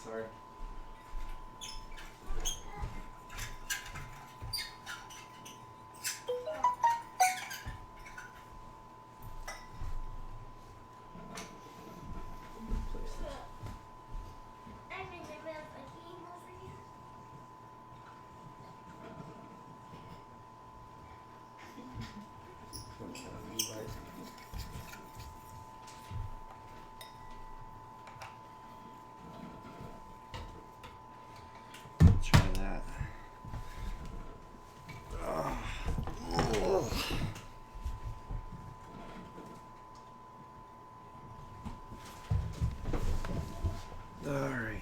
Sorry. Try that. All right.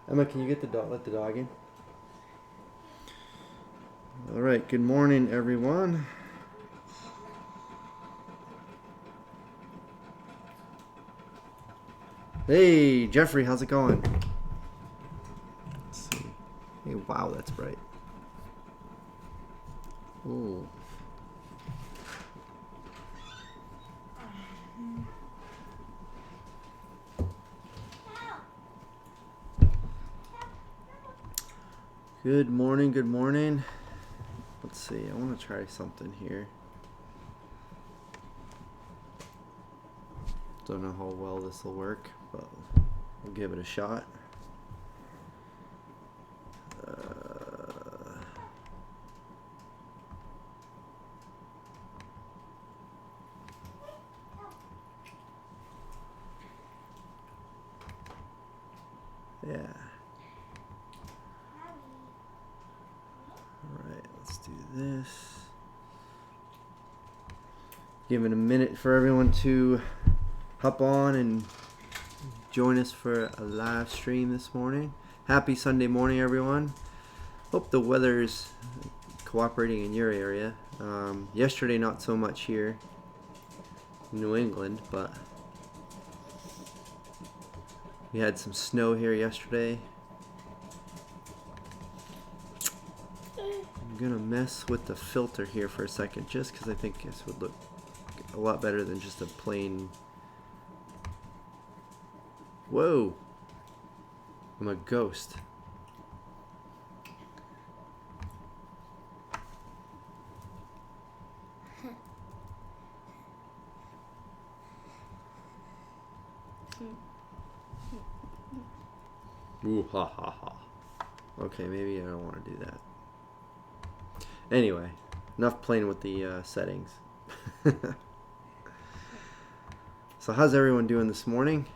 Emma, can you get the dog? Let the dog in. All right. Good morning, everyone. Hey, Jeffrey, how's it going? Let's see. Hey, wow, that's bright. Ooh. Good morning, good morning. Let's see, I want to try something here. Don't know how well this will work, but we'll give it a shot. Yeah. Alright, let's do this. Give it a minute for everyone to hop on and join us for a live stream this morning. Happy Sunday morning, everyone. Hope the weather's cooperating in your area. Yesterday, not so much here in New England, but we had some snow here yesterday. I'm gonna mess with the filter here for a second, just because I think this would look a lot better than just a plain. Whoa! I'm a ghost. Ooh, ha ha ha. Okay, maybe I don't want to do that. Anyway, enough playing with the settings. So how's everyone doing this morning?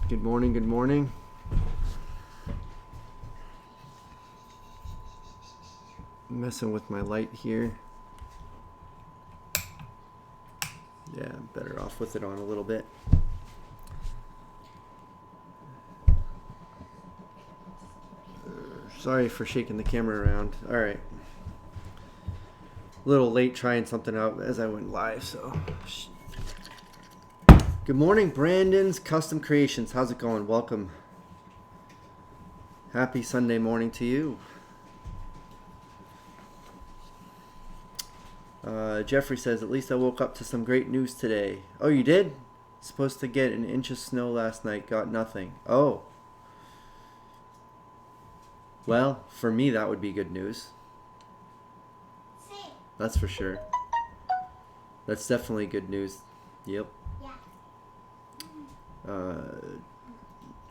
Good morning, good morning. Messing with my light here. Yeah, I'm better off with it on a little bit. Sorry for shaking the camera around. Alright. A little late trying something out as I went live, so. Good morning, Brandon's Custom Creations. How's it going? Welcome. Happy Sunday morning to you. Jeffrey says, at least I woke up to some great news today. Oh, you did? Supposed to get an inch of snow last night. Got nothing. Oh. Well, for me, that would be good news. That's for sure. That's definitely good news. Yep.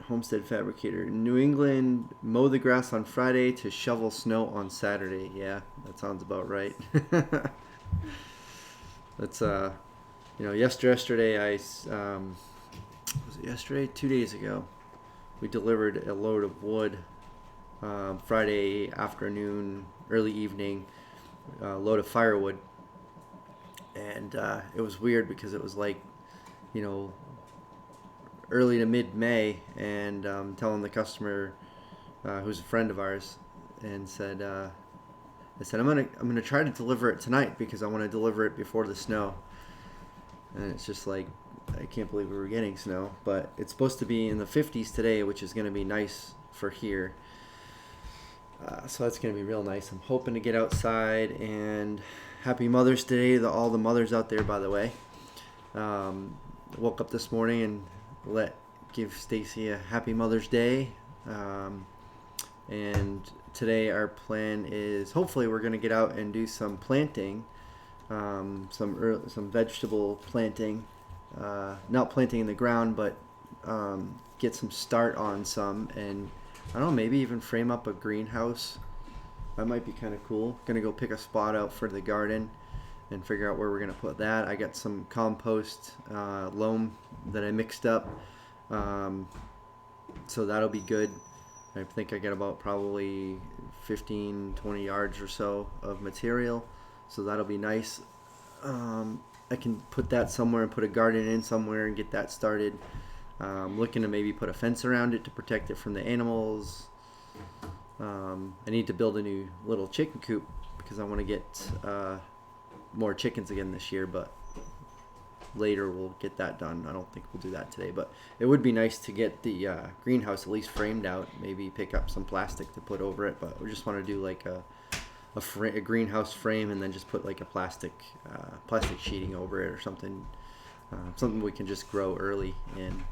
Homestead Fabricator. New England, mow the grass on Friday to shovel snow on Saturday. Yeah, that sounds about right. That's, yesterday was it yesterday? 2 days ago, we delivered a load of wood. Friday afternoon, early evening, load of firewood. And it was weird because it was like, early to mid-May, and telling the customer, who's a friend of ours, and said, I'm gonna try to deliver it tonight because I want to deliver it before the snow. And it's just like, I can't believe we were getting snow, but it's supposed to be in the 50s today, which is going to be nice for here. So that's going to be real nice. I'm hoping to get outside, and happy Mother's Day to all the mothers out there, by the way. Woke up this morning and give Stacy a happy Mother's Day. And today our plan is hopefully we're going to get out and do some planting, some vegetable planting, not planting in the ground, but get some start on some, and I don't know, maybe even frame up a greenhouse. That might be kind of cool. Gonna go pick a spot out for the garden and figure out where we're gonna put that. I got some compost loam that I mixed up, so that'll be good. I think I got about probably 15-20 yards or so of material, so that'll be nice. I can put that somewhere and put a garden in somewhere and get that started. Looking to maybe put a fence around it to protect it from the animals. I need to build a new little chicken coop because I want to get more chickens again this year, but later we'll get that done. I don't think we'll do that today, but it would be nice to get the greenhouse at least framed out, maybe pick up some plastic to put over it, but we just want to do like a greenhouse frame and then just put like a plastic sheeting over it or something. Something we can just grow early in.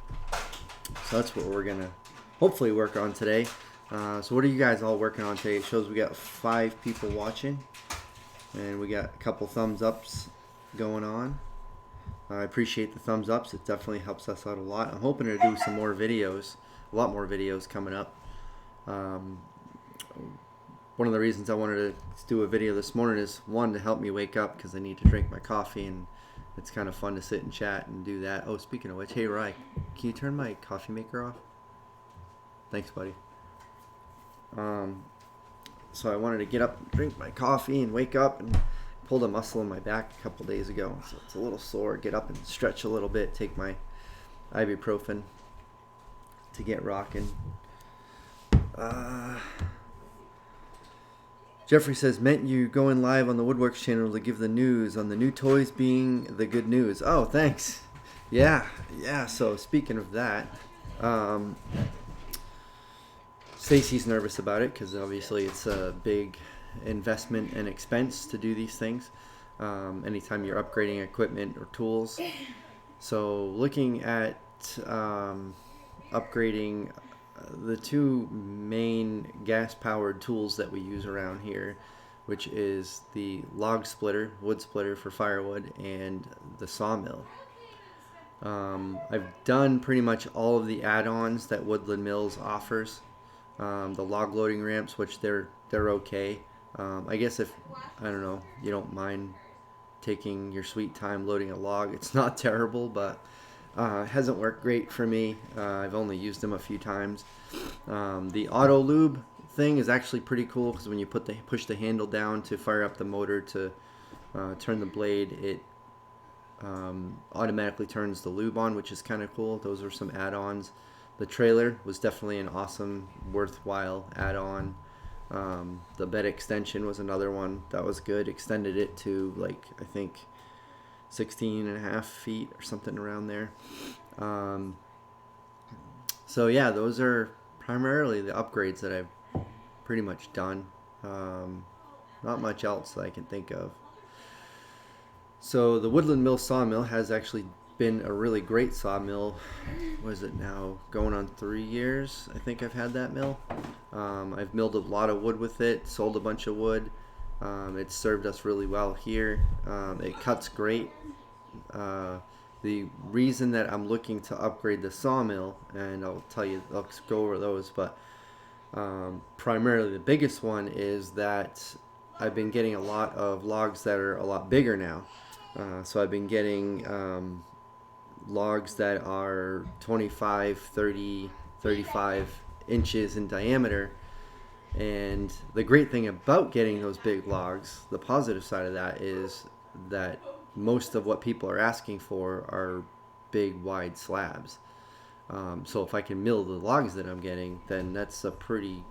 So that's what we're gonna hopefully work on today. So what are you guys all working on today? It shows we got 5 people watching, and we got a couple thumbs ups going on. I appreciate the thumbs ups. It definitely helps us out a lot. I'm hoping to do some more videos, a lot more videos coming up. One of the reasons I wanted to do a video this morning is, one, to help me wake up because I need to drink my coffee, and it's kind of fun to sit and chat and do that. Oh, speaking of which, hey Rye, can you turn my coffee maker off? Thanks, buddy. So I wanted to get up, drink my coffee, and wake up, and pulled a muscle in my back a couple days ago, so it's a little sore. Get up and stretch a little bit, take my ibuprofen to get rocking. Jeffrey says, meant you going live on the Woodworks channel to give the news on the new toys being the good news. Oh, thanks. Yeah. So speaking of that, Stacy's nervous about it because obviously it's a big investment and expense to do these things. Anytime you're upgrading equipment or tools. So looking at upgrading the 2 main gas-powered tools that we use around here, which is the log splitter, wood splitter for firewood, and the sawmill. I've done pretty much all of the add-ons that Woodland Mills offers. The log loading ramps, which they're okay. I guess if, I don't know, you don't mind taking your sweet time loading a log, it's not terrible, but it hasn't worked great for me. I've only used them a few times. The auto lube thing is actually pretty cool because when you push the handle down to fire up the motor to turn the blade, it automatically turns the lube on, which is kind of cool. Those are some add-ons. The trailer was definitely an awesome, worthwhile add-on. The bed extension was another one that was good. Extended it to like, I think 16.5 feet or something around there. So yeah, those are primarily the upgrades that I've pretty much done. Not much else that I can think of. So the Woodland Mills Sawmill has actually been a really great sawmill. What is it now? Going on 3 years, I think I've had that mill. I've milled a lot of wood with it, sold a bunch of wood. It's served us really well here. It cuts great. The reason that I'm looking to upgrade the sawmill, and I'll go over those, but primarily the biggest one is that I've been getting a lot of logs that are a lot bigger now. So I've been getting logs that are 25, 30, 35 inches in diameter. And the great thing about getting those big logs, the positive side of that is that most of what people are asking for are big, wide slabs. So if I can mill the logs that I'm getting, then that's a pretty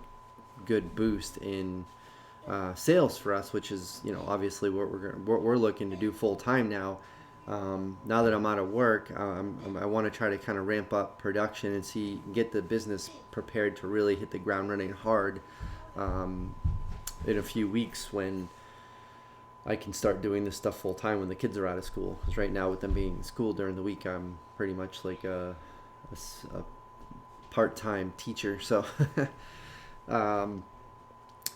good boost in sales for us, which is, obviously what we're looking to do full time now. Now that I'm out of work, I want to try to kind of ramp up production and get the business prepared to really hit the ground running hard in a few weeks when I can start doing this stuff full time when the kids are out of school. Because right now, with them being in school during the week, I'm pretty much like a part-time teacher. So,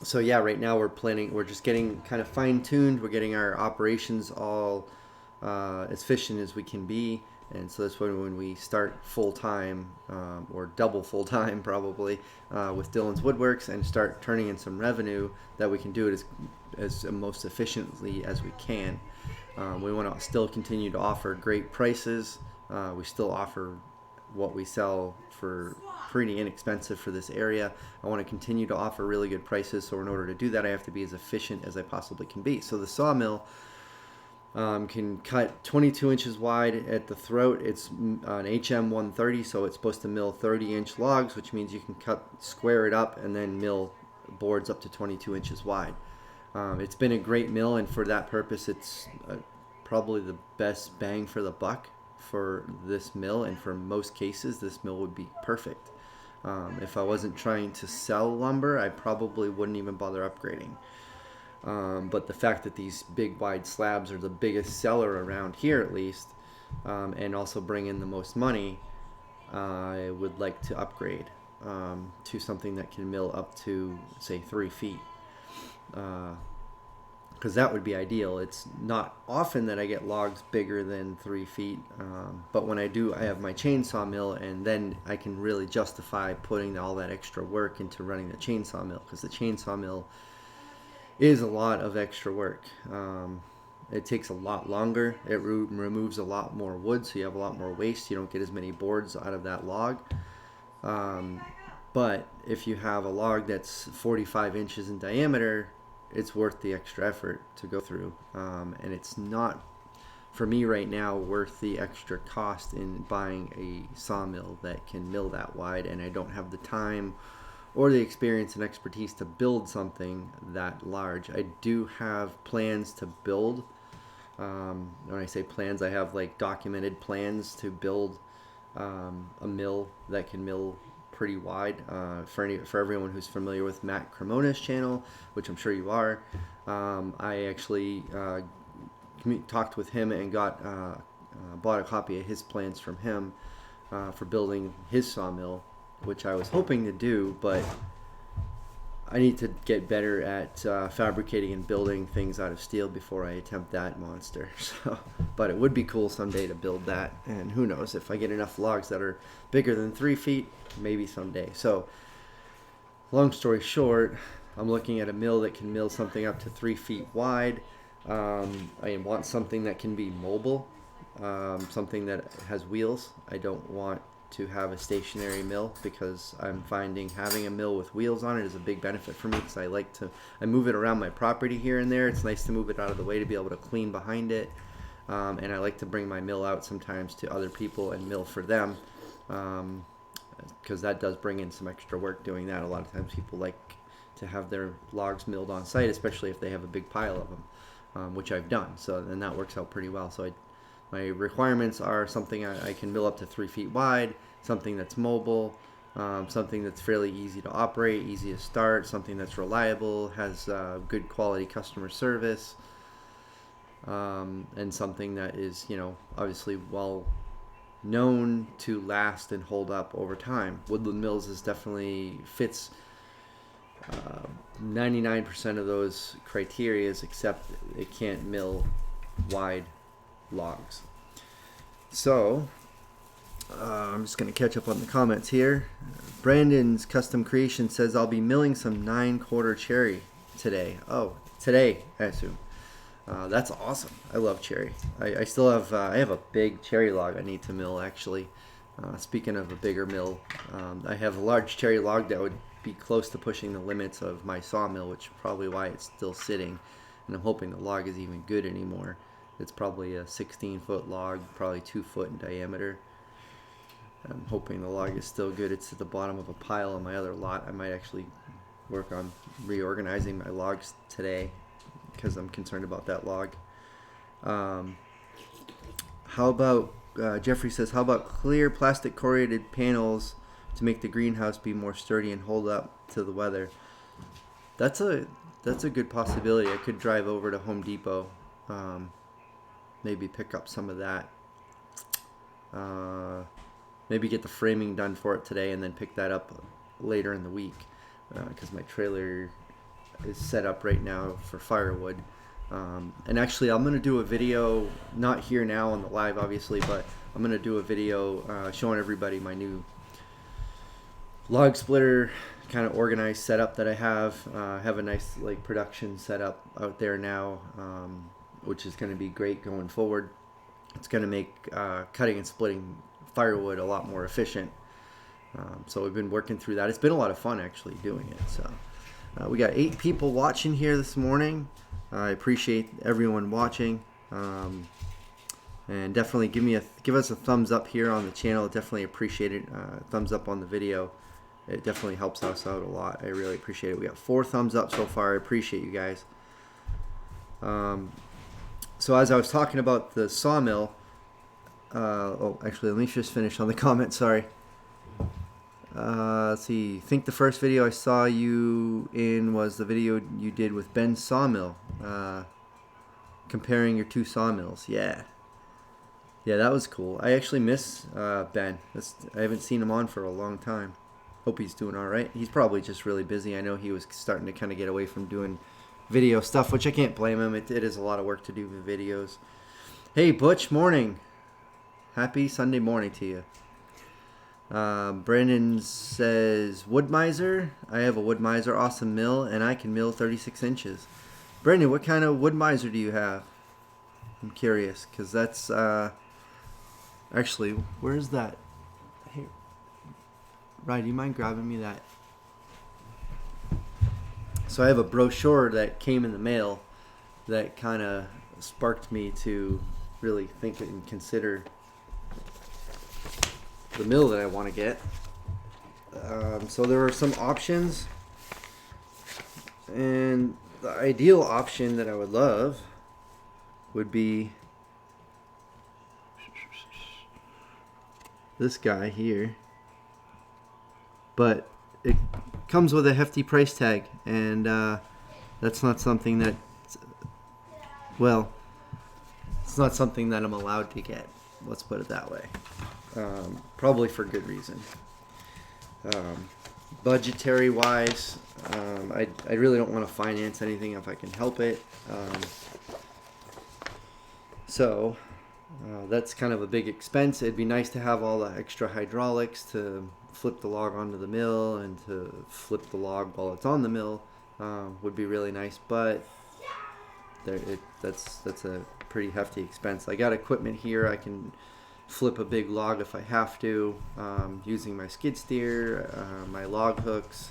so yeah, right now we're just getting kind of fine-tuned. We're getting our operations all as efficient as we can be. And so that's when we start full-time or double full-time probably with Dillons Woodworks and start turning in some revenue that we can do it as most efficiently as we can. We want to still continue to offer great prices. We still offer what we sell for pretty inexpensive for this area. I want to continue to offer really good prices, so in order to do that I have to be as efficient as I possibly can be. So the sawmill can cut 22 inches wide at the throat. It's an HM130, so it's supposed to mill 30-inch logs, which means you can square it up and then mill boards up to 22 inches wide. It's been a great mill, and for that purpose it's probably the best bang for the buck for this mill, and for most cases this mill would be perfect. If I wasn't trying to sell lumber, I probably wouldn't even bother upgrading. But the fact that these big wide slabs are the biggest seller around here, at least, and also bring in the most money, I would like to upgrade to something that can mill up to, say, 3 feet. Because that would be ideal. It's not often that I get logs bigger than 3 feet, but when I do, I have my chainsaw mill, and then I can really justify putting all that extra work into running the chainsaw mill, because the chainsaw mill is a lot of extra work. It takes a lot longer. It removes a lot more wood, so you have a lot more waste. You don't get as many boards out of that log. But if you have a log that's 45 inches in diameter, it's worth the extra effort to go through. And it's not, for me right now, worth the extra cost in buying a sawmill that can mill that wide, and I don't have the time or the experience and expertise to build something that large. I do have plans to build. When I say plans, I have like documented plans to build a mill that can mill pretty wide. For everyone who's familiar with Matt Cremona's channel, which I'm sure you are, I actually talked with him and bought a copy of his plans from him for building his sawmill, which I was hoping to do, but I need to get better at fabricating and building things out of steel before I attempt that monster. So, but it would be cool someday to build that, and who knows, if I get enough logs that are bigger than 3 feet, maybe someday. So, long story short, I'm looking at a mill that can mill something up to 3 feet wide. I want something that can be mobile, something that has wheels. I don't want to have a stationary mill, because I'm finding having a mill with wheels on it is a big benefit for me, because I move it around my property here and there. It's nice to move it out of the way to be able to clean behind it, and I like to bring my mill out sometimes to other people and mill for them, because that does bring in some extra work doing that. A lot of times people like to have their logs milled on site, especially if they have a big pile of them, which I've done, so then that works out pretty well. So my requirements are something I can mill up to 3 feet wide, something that's mobile, something that's fairly easy to operate, easy to start, something that's reliable, has good quality customer service, and something that is, obviously well known to last and hold up over time. Woodland Mills definitely fits 99% of those criterias, except it can't mill wide logs. So I'm just going to catch up on the comments here. Brandon's Custom Creation says, I'll be milling some 9/4 cherry today. Oh, today, I assume. That's awesome. I love cherry. I still have I have a big cherry log I need to mill, actually. Speaking of a bigger mill, I have a large cherry log that would be close to pushing the limits of my sawmill, which is probably why it's still sitting, and I'm hoping the log is even good anymore. It's probably a 16-foot log, probably 2 foot in diameter. I'm hoping the log is still good. It's at the bottom of a pile on my other lot. I might actually work on reorganizing my logs today, because I'm concerned about that log. How about, Jeffrey says, how about clear plastic corrugated panels to make the greenhouse be more sturdy and hold up to the weather? That's a good possibility. I could drive over to Home Depot, maybe pick up some of that. Maybe get the framing done for it today and then pick that up later in the week, because my trailer is set up right now for firewood. And actually, I'm going to do a video, not here now on the live obviously, but I'm going to do a video showing everybody my new log splitter kind of organized setup that I have. Have a nice like production setup out there now, which is going to be great going forward. It's going to make cutting and splitting firewood a lot more efficient. So we've been working through that. It's been a lot of fun actually doing it. So we got 8 people watching here this morning. I appreciate everyone watching, and definitely give us a thumbs up here on the channel. Definitely appreciate it. Thumbs up on the video. It definitely helps us out a lot. I really appreciate it. We got 4 thumbs up so far. I appreciate you guys. So as I was talking about the sawmill, oh, actually, let me just finish on the comment. Sorry. Let's see. I think the first video I saw you in was the video you did with Ben's sawmill, comparing your 2 sawmills. Yeah, that was cool. I actually miss Ben. I haven't seen him on for a long time. Hope he's doing all right. He's probably just really busy. I know he was starting to kind of get away from doing video stuff, which I can't blame him. It is a lot of work to do the videos. Hey, Butch, morning. Happy Sunday morning to you. Brandon says, Wood Miser. I have a Wood Miser awesome mill, and I can mill 36 inches. Brandon, what kind of Wood Miser do you have? I'm curious, because that's, actually, where's that? Here. Ryan, do you mind grabbing me that? So I have a brochure that came in the mail that kind of sparked me to really think and consider the mill that I want to get. So there are some options, and the ideal option that I would love would be this guy here, but it comes with a hefty price tag, and that's not something that, well, it's not something that I'm allowed to get, let's put it that way. Probably for good reason. Budgetary wise, I really don't want to finance anything if I can help it. So that's kind of a big expense. It'd be nice to have all the extra hydraulics to flip the log onto the mill and to flip the log while it's on the mill. Would be really nice, but that's a pretty hefty expense. I got equipment here. I can flip a big log if I have to, using my skid steer, my log hooks,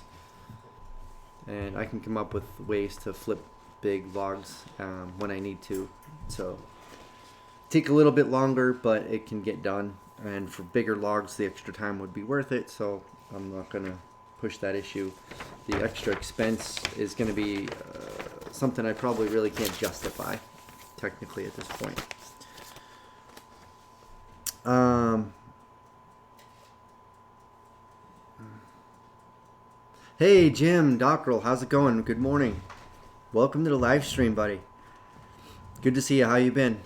and I can come up with ways to flip big logs when I need to. So take a little bit longer, but it can get done, and for bigger logs the extra time would be worth it, so I'm not gonna push that issue. The extra expense is gonna be something I probably really can't justify technically at this point. Hey Jim Dockrell, how's it going? Good morning. Welcome to the live stream, buddy. Good to see you. How you been?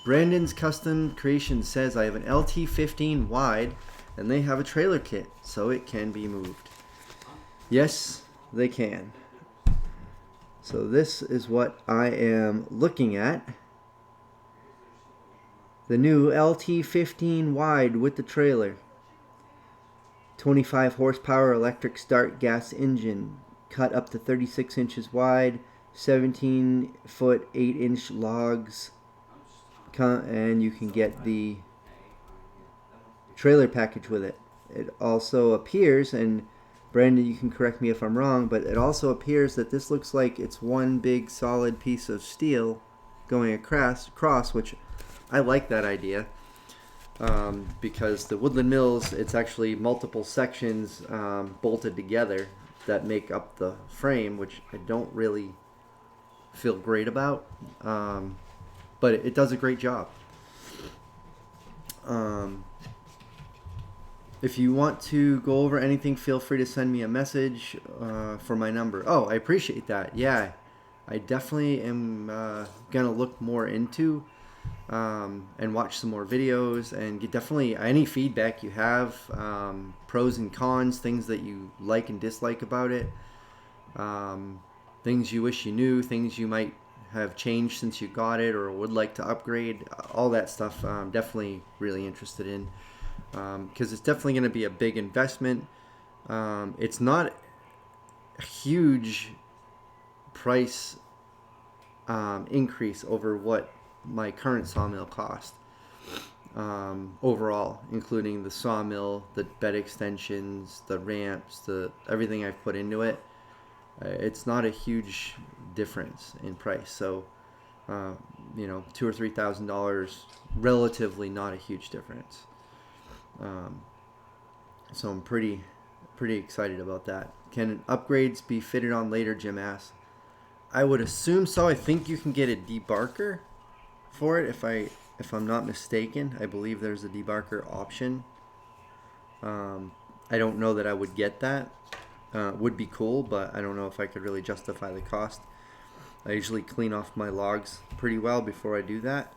Brandon's Custom Creation says I have an LT15 wide and they have a trailer kit, so it can be moved. Yes, they can. So this is what I am looking at. The new LT15 wide with the trailer. 25 horsepower electric start gas engine. Cut up to 36 inches wide. 17 foot 8 inch logs. And you can get the trailer package with it. It also appears, and Brandon, you can correct me if I'm wrong, but it also appears that this looks like it's one big solid piece of steel going across, which I like that idea, because the Woodland Mills, it's actually multiple sections bolted together that make up the frame, which I don't really feel great about, but it does a great job. If you want to go over anything, feel free to send me a message for my number. Oh, I appreciate that. Yeah, I definitely am going to look more into and watch some more videos and get definitely any feedback you have, pros and cons, things that you like and dislike about it, things you wish you knew, things you might have changed since you got it or would like to upgrade, all that stuff I'm definitely really interested in, because it's definitely going to be a big investment. It's not a huge price increase over what my current sawmill cost overall, including the sawmill, the bed extensions, the ramps, the everything I've put into it. It's not a huge difference in price. So, $2,000 or $3,000, relatively not a huge difference. So I'm pretty excited about that. Can upgrades be fitted on later, Jim asks. I would assume so. I think you can get a debarker for it if I'm not mistaken. I believe there's a debarker option. I don't know that I would get that. Would be cool, but I don't know if I could really justify the cost. I usually clean off my logs pretty well before I do that.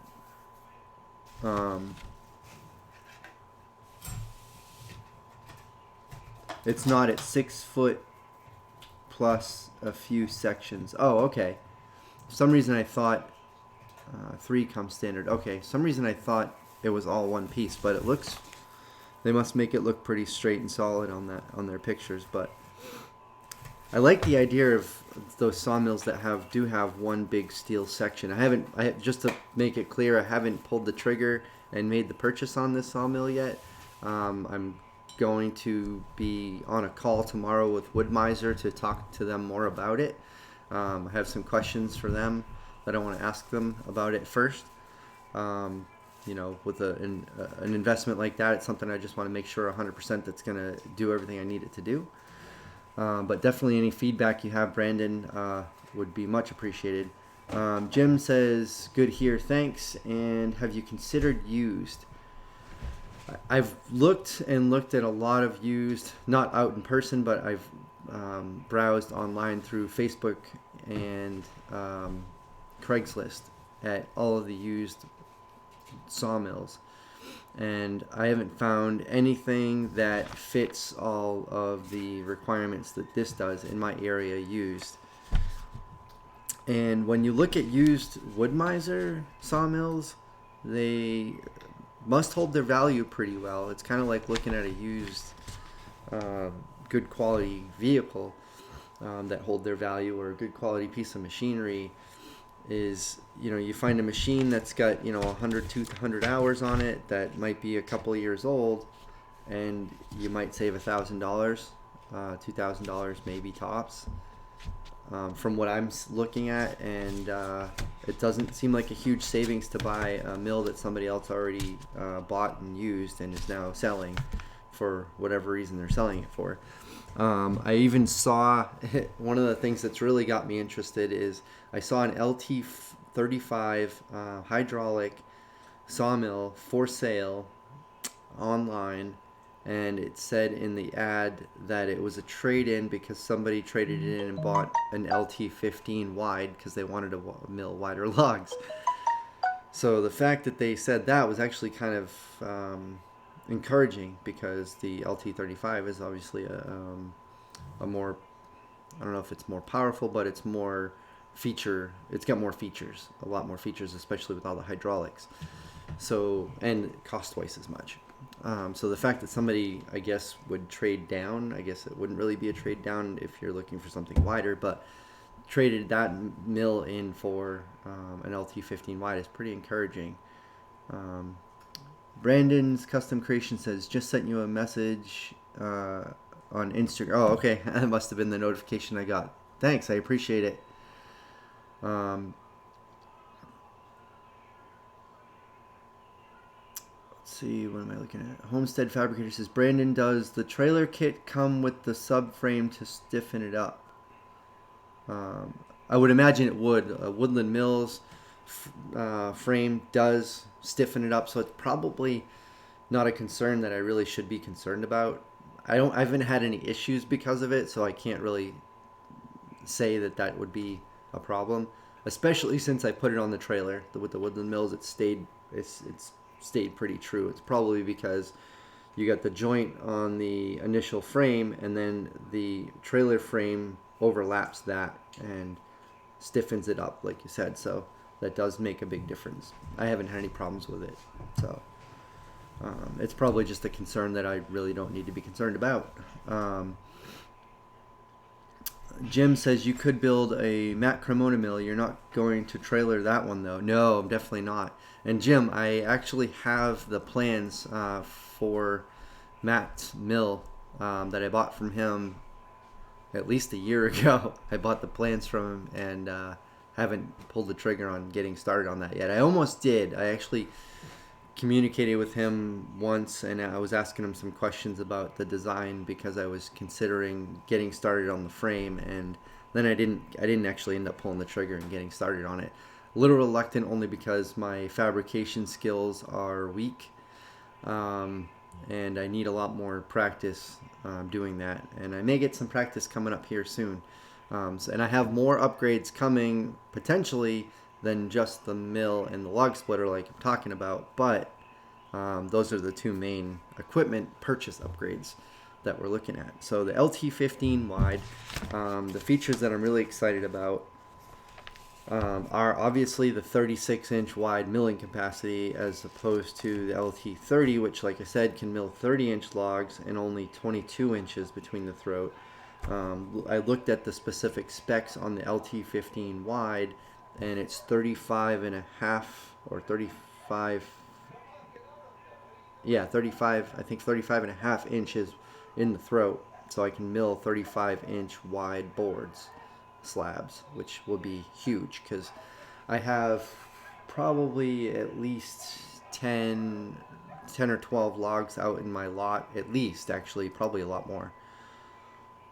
It's not at 6 foot plus a few sections. Oh, okay. For some reason I thought 3 comes standard. Okay, some reason I thought it was all one piece, but it looks, they must make it look pretty straight and solid on their pictures. But I like the idea of those sawmills that do have one big steel section. Just to make it clear, I haven't pulled the trigger and made the purchase on this sawmill yet. I'm going to be on a call tomorrow with Woodmiser to talk to them more about it. I have some questions for them that I want to ask them about it first. With an investment like that, it's something I just want to make sure 100% that's going to do everything I need it to do. But definitely any feedback you have, Brandon, would be much appreciated. Jim says, good here, thanks. And have you considered used? I've looked at a lot of used, not out in person, but I've browsed online through Facebook and Craigslist at all of the used sawmills. And I haven't found anything that fits all of the requirements that this does in my area used. And when you look at used Woodmiser sawmills, they must hold their value pretty well. It's kind of like looking at a used good quality vehicle that hold their value, or a good quality piece of machinery is, you find a machine that's got 100 to 200 hours on it that might be a couple of years old, and you might save $1,000, $2,000 maybe tops, from what I'm looking at. And it doesn't seem like a huge savings to buy a mill that somebody else already bought and used and is now selling for whatever reason they're selling it for. I even saw one of the things that's really got me interested is I saw an LT35 hydraulic sawmill for sale online, and it said in the ad that it was a trade-in because somebody traded it in and bought an LT15 wide because they wanted to mill wider logs. So the fact that they said that was actually kind of encouraging, because the LT35 is obviously a more, I don't know if it's more powerful, but it's got more features, a lot more features, especially with all the hydraulics. So, and it costs twice as much. So the fact that somebody, I guess, would trade down, I guess it wouldn't really be a trade down if you're looking for something wider, but traded that mill in for an LT15 wide is pretty encouraging. Brandon's Custom Creation says, just sent you a message on Instagram. Oh, okay. That must have been the notification I got. Thanks. I appreciate it. Let's see. What am I looking at? Homestead Fabricator says, Brandon, does the trailer kit come with the subframe to stiffen it up? I would imagine it would. Woodland Mills frame does stiffen it up, so it's probably not a concern that I really should be concerned about. I haven't had any issues because of it, so I can't really say that that would be a problem. Especially since I put it on the trailer with the Woodland Mills, it's stayed pretty true. It's probably because you got the joint on the initial frame, and then the trailer frame overlaps that and stiffens it up, like you said. So that does make a big difference. I haven't had any problems with it, so it's probably just a concern that I really don't need to be concerned about. Jim says you could build a Matt Cremona mill. You're not going to trailer that one though. No, I'm definitely not. And Jim, I actually have the plans for Matt's mill that I bought from him at least a year ago. I bought the plans from him and haven't pulled the trigger on getting started on that yet. I almost did. I actually communicated with him once, and I was asking him some questions about the design because I was considering getting started on the frame, and then I didn't actually end up pulling the trigger and getting started on it. A little reluctant only because my fabrication skills are weak, and I need a lot more practice doing that, and I may get some practice coming up here soon. And I have more upgrades coming potentially than just the mill and the log splitter like I'm talking about, but those are the two main equipment purchase upgrades that we're looking at. So the LT15 wide, the features that I'm really excited about are obviously the 36-inch wide milling capacity as opposed to the LT30, which, like I said, can mill 30-inch logs and only 22 inches between the throat. I looked at the specific specs on the LT15 wide, and it's 35 and a half or 35, yeah, 35, I think 35 and a half inches in the throat, so I can mill 35-inch wide boards, slabs, which will be huge because I have probably at least 10 or 12 logs out in my lot, at least, actually probably a lot more.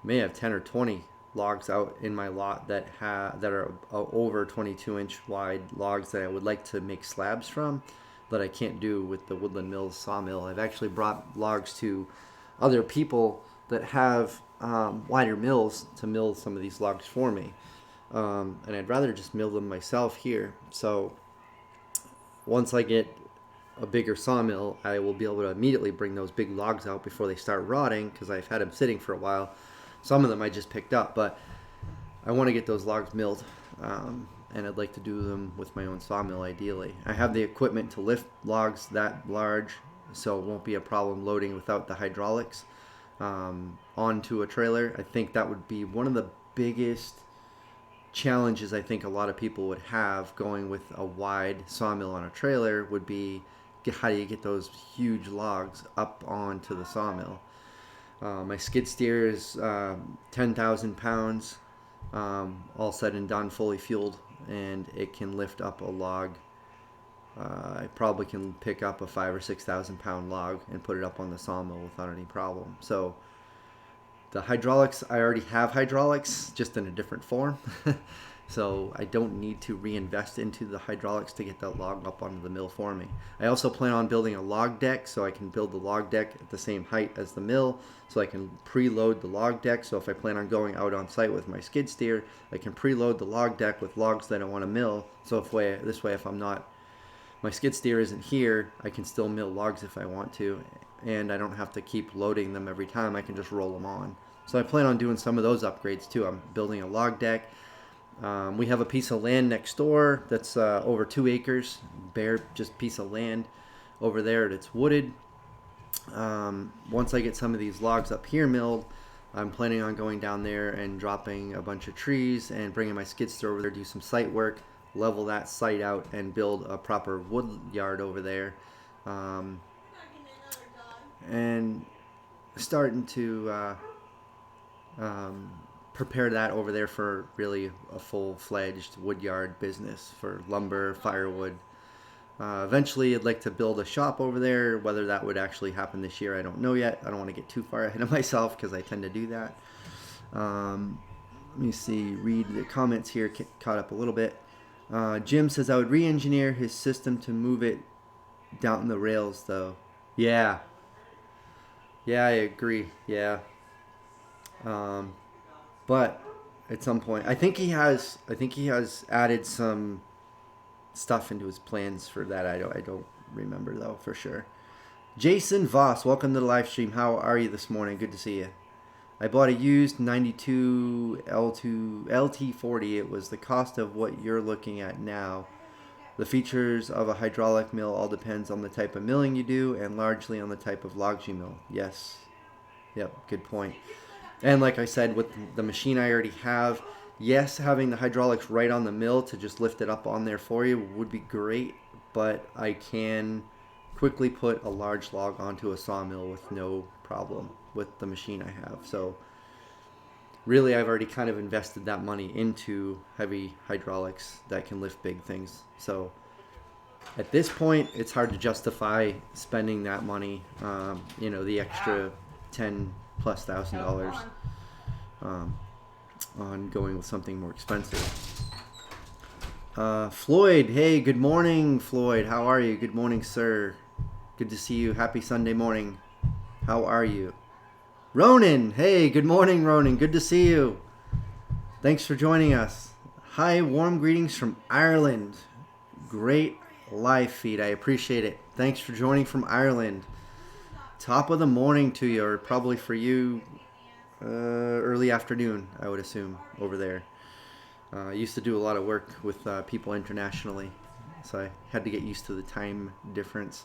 May have 10 or 20 logs out in my lot that are over 22-inch wide logs that I would like to make slabs from, that I can't do with the Woodland Mills Sawmill. I've actually brought logs to other people that have wider mills to mill some of these logs for me, and I'd rather just mill them myself here. So once I get a bigger sawmill, I will be able to immediately bring those big logs out before they start rotting, because I've had them sitting for a while. Some of them I just picked up, but I want to get those logs milled, and I'd like to do them with my own sawmill ideally. I have the equipment to lift logs that large, so it won't be a problem loading without the hydraulics onto a trailer. I think that would be one of the biggest challenges I think a lot of people would have going with a wide sawmill on a trailer would be how do you get those huge logs up onto the sawmill. My skid steer is 10,000 pounds, all said and done, fully fueled, and it can lift up a log. I probably can pick up a 5,000 or 6,000 pound log and put it up on the sawmill without any problem. So the hydraulics, I already have hydraulics, just in a different form. So I don't need to reinvest into the hydraulics to get that log up onto the mill for me. I also plan on building a log deck, so I can build the log deck at the same height as the mill, so I can preload the log deck. So if I plan on going out on site with my skid steer, I can preload the log deck with logs that I want to mill. So this way, if I'm not, my skid steer isn't here, I can still mill logs if I want to, and I don't have to keep loading them every time. I can just roll them on. So I plan on doing some of those upgrades too. I'm building a log deck. We have a piece of land next door that's over 2 acres, bare just piece of land over there that's wooded. Once I get some of these logs up here milled, I'm planning on going down there and dropping a bunch of trees and bringing my skid steer over there, do some site work, level that site out, and build a proper wood yard over there. And starting to prepare that over there for really a full-fledged woodyard business for lumber, firewood. Eventually, I'd like to build a shop over there. Whether that would actually happen this year, I don't know yet. I don't want to get too far ahead of myself because I tend to do that. let me see, read the comments here, caught up a little bit. Jim says, I would re-engineer his system to move it down the rails, though. Yeah. Yeah, I agree. Yeah. But at some point, I think he has added some stuff into his plans for that. I don't remember, though, for sure. Jason Voss, welcome to the live stream. How are you this morning? Good to see you. I bought a used 92 L2 LT40. It was the cost of what you're looking at now. The features of a hydraulic mill all depends on the type of milling you do and largely on the type of logs you mill. Yes. Yep, good point. And like I said, with the machine I already have, yes, having the hydraulics right on the mill to just lift it up on there for you would be great, but I can quickly put a large log onto a sawmill with no problem with the machine I have. So really, I've already kind of invested that money into heavy hydraulics that can lift big things. So at this point, it's hard to justify spending that money, the extra $10,000+ on going with something more expensive. Floyd, hey, good morning, Floyd. How are you? Good morning, sir. Good to see you. Happy Sunday morning. How are you? Ronan, hey, good morning, Ronan. Good to see you. Thanks for joining us. Hi, warm greetings from Ireland. Great live feed. I appreciate it. Thanks for joining from Ireland. Top of the morning to you, or probably for you, early afternoon, I would assume, over there. I used to do a lot of work with people internationally, so I had to get used to the time difference.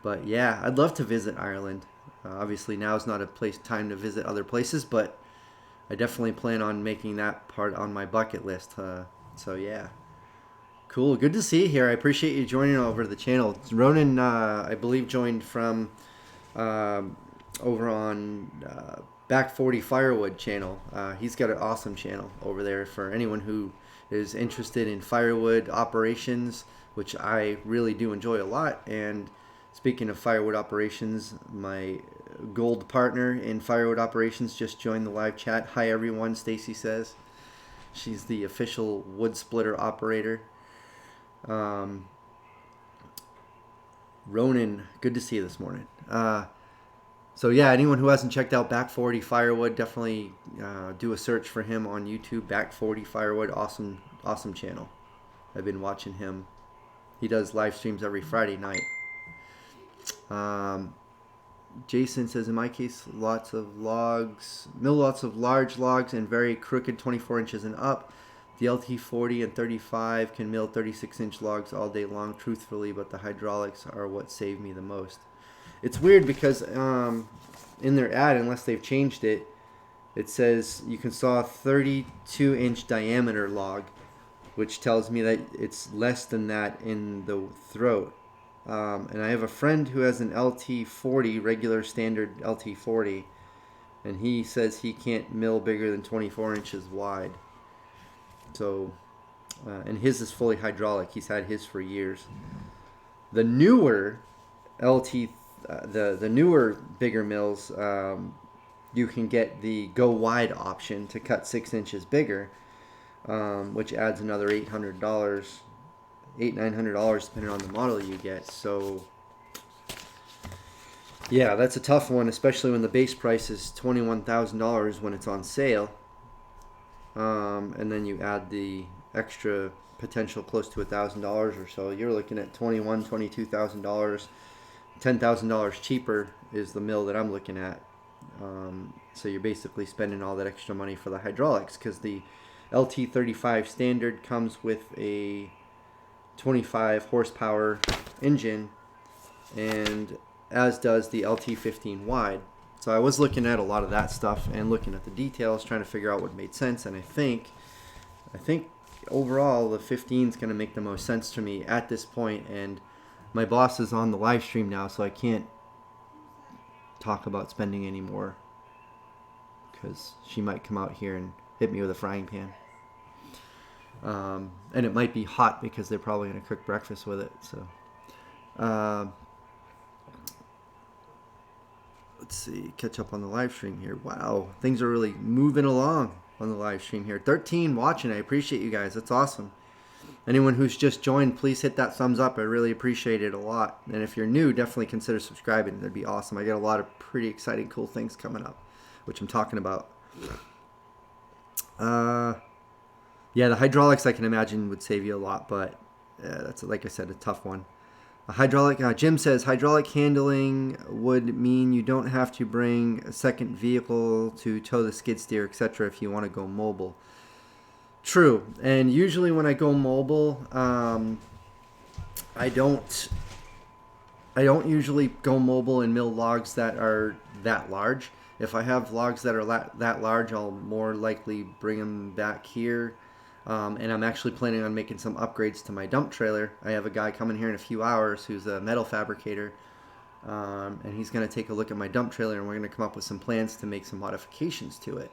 But yeah, I'd love to visit Ireland. Obviously, now is not a time to visit other places, but I definitely plan on making that part on my bucket list. So yeah, cool. Good to see you here. I appreciate you joining over the channel. Ronan, I believe, joined from over on Back 40 Firewood channel. He's got an awesome channel over there for anyone who is interested in firewood operations, which I really do enjoy a lot. And speaking of firewood operations, my gold partner in firewood operations just joined the live chat. Hi everyone, Stacy says. She's the official wood splitter operator. Ronan, good to see you this morning. So yeah, anyone who hasn't checked out Back 40 Firewood, definitely do a search for him on YouTube. Back 40 Firewood, awesome channel. I've been watching him. He does live streams every Friday night. Jason says, in my case, lots of logs, mill lots of large logs and very crooked 24 inches and up. The LT40 and 35 can mill 36-inch logs all day long, truthfully, but the hydraulics are what save me the most. It's weird because in their ad, unless they've changed it, it says you can saw a 32-inch diameter log, which tells me that it's less than that in the throat. And I have a friend who has an LT40, regular standard LT40, and he says he can't mill bigger than 24 inches wide. So, and his is fully hydraulic. He's had his for years. The newer the newer bigger mills, you can get the go wide option to cut 6 inches bigger, which adds another $900, depending on the model you get. So yeah, that's a tough one, especially when the base price is $21,000 when it's on sale, and then you add the extra potential close to $1,000 or so. You're looking at $22,000. $10,000 cheaper is the mill that I'm looking at. So you're basically spending all that extra money for the hydraulics, because the LT35 standard comes with a 25 horsepower engine, and as does the LT15 wide. So I was looking at a lot of that stuff and looking at the details, trying to figure out what made sense, and I think overall the 15 is going to make the most sense to me at this point. And my boss is on the live stream now, so I can't talk about spending any more, because she might come out here and hit me with a frying pan. And it might be hot because they're probably going to cook breakfast with it. So let's see, catch up on the live stream here. Wow, things are really moving along. on the live stream here. 13 watching. I appreciate you guys. That's awesome. Anyone who's just joined, please hit that thumbs up. I really appreciate it a lot. And if you're new, definitely consider subscribing. That'd be awesome. I got a lot of pretty exciting, cool things coming up, which I'm talking about. Yeah, the hydraulics I can imagine would save you a lot, but that's, like I said, a tough one. Jim says hydraulic handling would mean you don't have to bring a second vehicle to tow the skid steer, etc. if you want to go mobile. True, and usually when I go mobile, I don't usually go mobile and mill logs that are that large. If I have logs that are that large, I'll more likely bring them back here. And I'm actually planning on making some upgrades to my dump trailer. I have a guy coming here in a few hours who's a metal fabricator, and he's going to take a look at my dump trailer, and we're going to come up with some plans to make some modifications to it,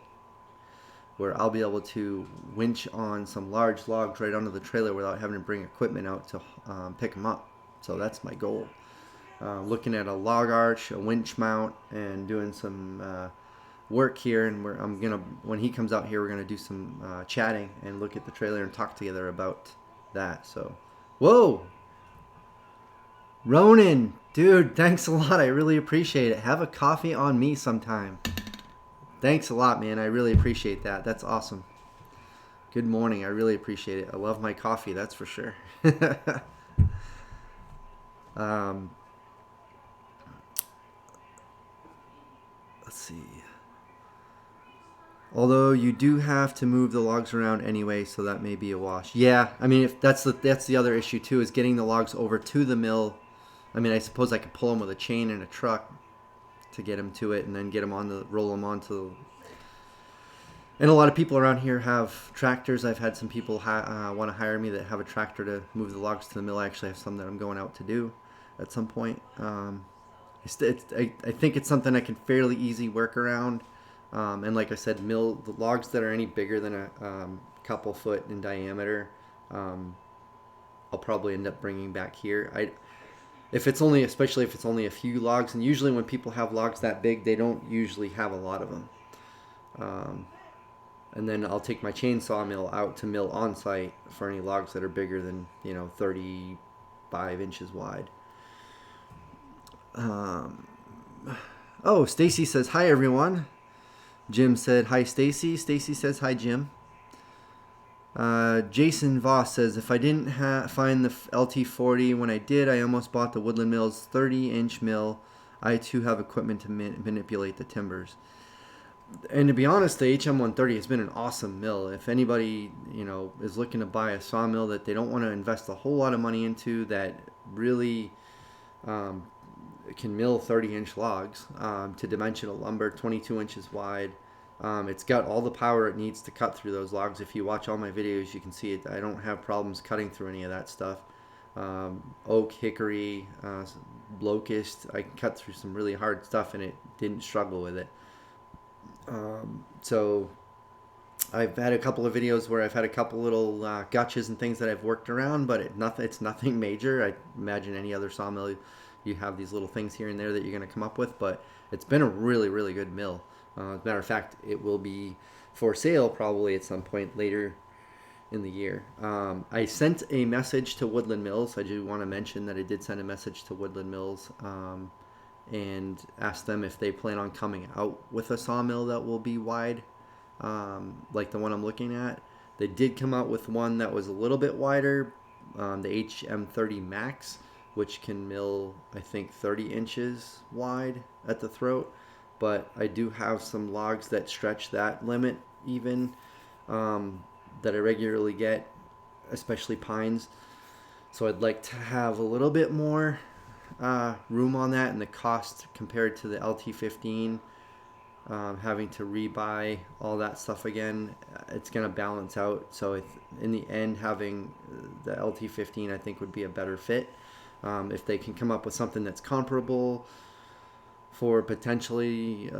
where I'll be able to winch on some large logs right under the trailer without having to bring equipment out to pick them up. So that's my goal. Looking at a log arch, a winch mount, and doing some work here, and when he comes out here, we're gonna do some chatting and look at the trailer and talk together about that. So, whoa, Ronan, dude, thanks a lot. I really appreciate it. Have a coffee on me sometime. Thanks a lot, man. I really appreciate that. That's awesome. Good morning. I really appreciate it. I love my coffee, that's for sure. Let's see. Although you do have to move the logs around anyway, so that may be a wash. Yeah, I mean, if that's the other issue too, is getting the logs over to the mill. I mean, I suppose I could pull them with a chain and a truck to get them to it, and then roll them onto. And a lot of people around here have tractors. I've had some people want to hire me that have a tractor to move the logs to the mill. I actually have some that I'm going out to do at some point. I think it's something I can fairly easy work around. And like I said, mill the logs that are any bigger than a couple foot in diameter, I'll probably end up bringing back here. Especially if it's only a few logs, and usually when people have logs that big, they don't usually have a lot of them. And then I'll take my chainsaw mill out to mill on site for any logs that are bigger than 35 inches wide. Oh, Stacy says hi everyone. Jim said hi Stacy. Stacy says hi Jim. Jason Voss says if I didn't find the LT40 when I did, I almost bought the Woodland Mills 30-inch mill. I too have equipment to manipulate the timbers. And to be honest, the HM130 has been an awesome mill. If anybody is looking to buy a sawmill that they don't want to invest a whole lot of money into, that really can mill 30-inch logs to dimensional lumber, 22 inches wide. It's got all the power it needs to cut through those logs. If you watch all my videos, you can see it. I don't have problems cutting through any of that stuff. Oak, hickory, locust, I can cut through some really hard stuff, and it didn't struggle with it. So I've had a couple of videos where I've had a couple little gotchas and things that I've worked around, but it's nothing major. I imagine any other sawmill, you have these little things here and there that you're going to come up with, but it's been a really, really good mill. As a matter of fact, it will be for sale probably at some point later in the year. I sent a message to Woodland Mills. I do want to mention that I did send a message to Woodland Mills and asked them if they plan on coming out with a sawmill that will be wide, like the one I'm looking at. They did come out with one that was a little bit wider, the HM130 Max, which can mill, I think, 30 inches wide at the throat. But I do have some logs that stretch that limit even, that I regularly get, especially pines. So I'd like to have a little bit more room on that, and the cost compared to the LT15, having to rebuy all that stuff again, it's going to balance out. So in the end, having the LT15 I think would be a better fit. If they can come up with something that's comparable for potentially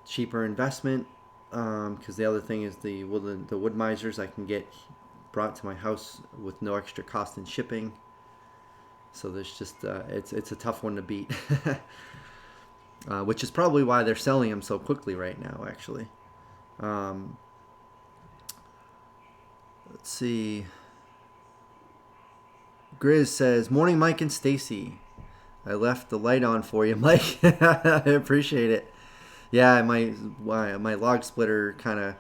cheaper investment, because the other thing is the wood misers I can get brought to my house with no extra cost in shipping. So there's just it's a tough one to beat, which is probably why they're selling them so quickly right now, actually. Let's see. Grizz says, "Morning, Mike and Stacy. I left the light on for you, Mike." I appreciate it. Yeah, my log splitter kind of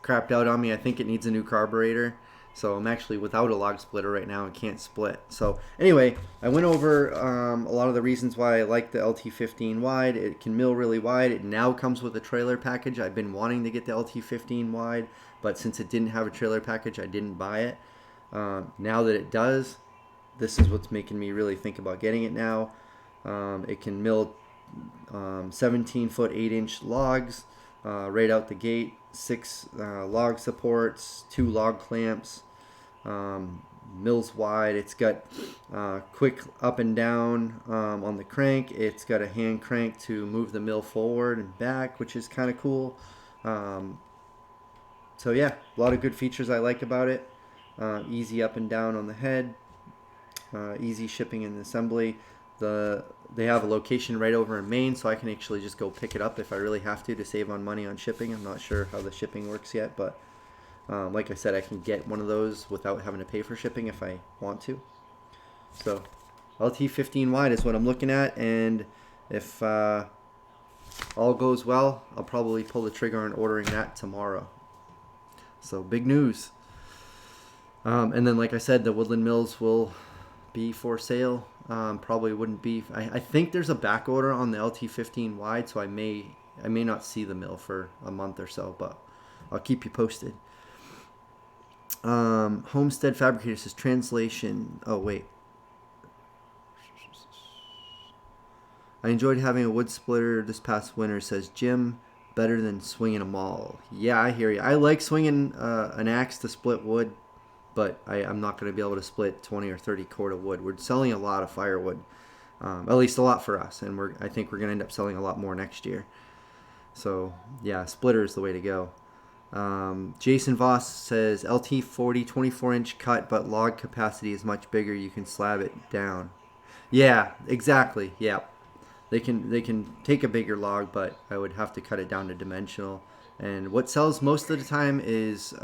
crapped out on me. I think it needs a new carburetor. So I'm actually without a log splitter right now and can't split. So anyway, I went over a lot of the reasons why I like the LT15 wide. It can mill really wide. It now comes with a trailer package. I've been wanting to get the LT15 wide, but since it didn't have a trailer package, I didn't buy it. Now that it does, this is what's making me really think about getting it now. It can mill 17-foot 8-inch logs right out the gate. 6 log supports, 2 log clamps, mills wide. It's got quick up and down on the crank. It's got a hand crank to move the mill forward and back, which is kind of cool. So yeah, a lot of good features I like about it. Easy up and down on the head, easy shipping and assembly. They have a location right over in Maine, so I can actually just go pick it up if I really have to save on money on shipping. I'm not sure how the shipping works yet, but like I said, I can get one of those without having to pay for shipping if I want to. So LT15 wide is what I'm looking at, and if all goes well, I'll probably pull the trigger on ordering that tomorrow. So big news. And then, like I said, the Woodland Mills will be for sale. Probably wouldn't be. I think there's a back order on the LT15 wide, so I may not see the mill for a month or so, but I'll keep you posted. Homestead Fabricator says translation. Oh wait. I enjoyed having a wood splitter this past winter, says Jim. Better than swinging a maul. Yeah, I hear you. I like swinging an axe to split wood, but I'm not going to be able to split 20 or 30 cord of wood. We're selling a lot of firewood, at least a lot for us, and I think we're going to end up selling a lot more next year. So yeah, splitter is the way to go. Jason Voss says LT40 24-inch cut, but log capacity is much bigger. You can slab it down. Yeah, exactly. Yeah, they can take a bigger log, but I would have to cut it down to dimensional. And what sells most of the time is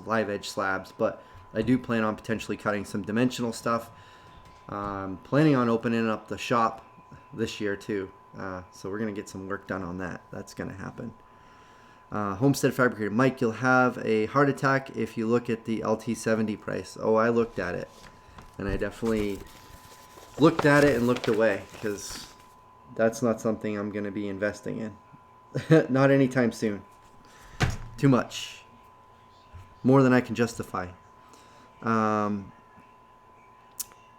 live edge slabs, but I do plan on potentially cutting some dimensional stuff. Planning on opening up the shop this year too. So we're going to get some work done on that. That's going to happen. Homestead Fabricator. Mike, you'll have a heart attack if you look at the LT70 price. Oh, I looked at it. And I definitely looked at it and looked away, because that's not something I'm going to be investing in. Not anytime soon. Too much. More than I can justify.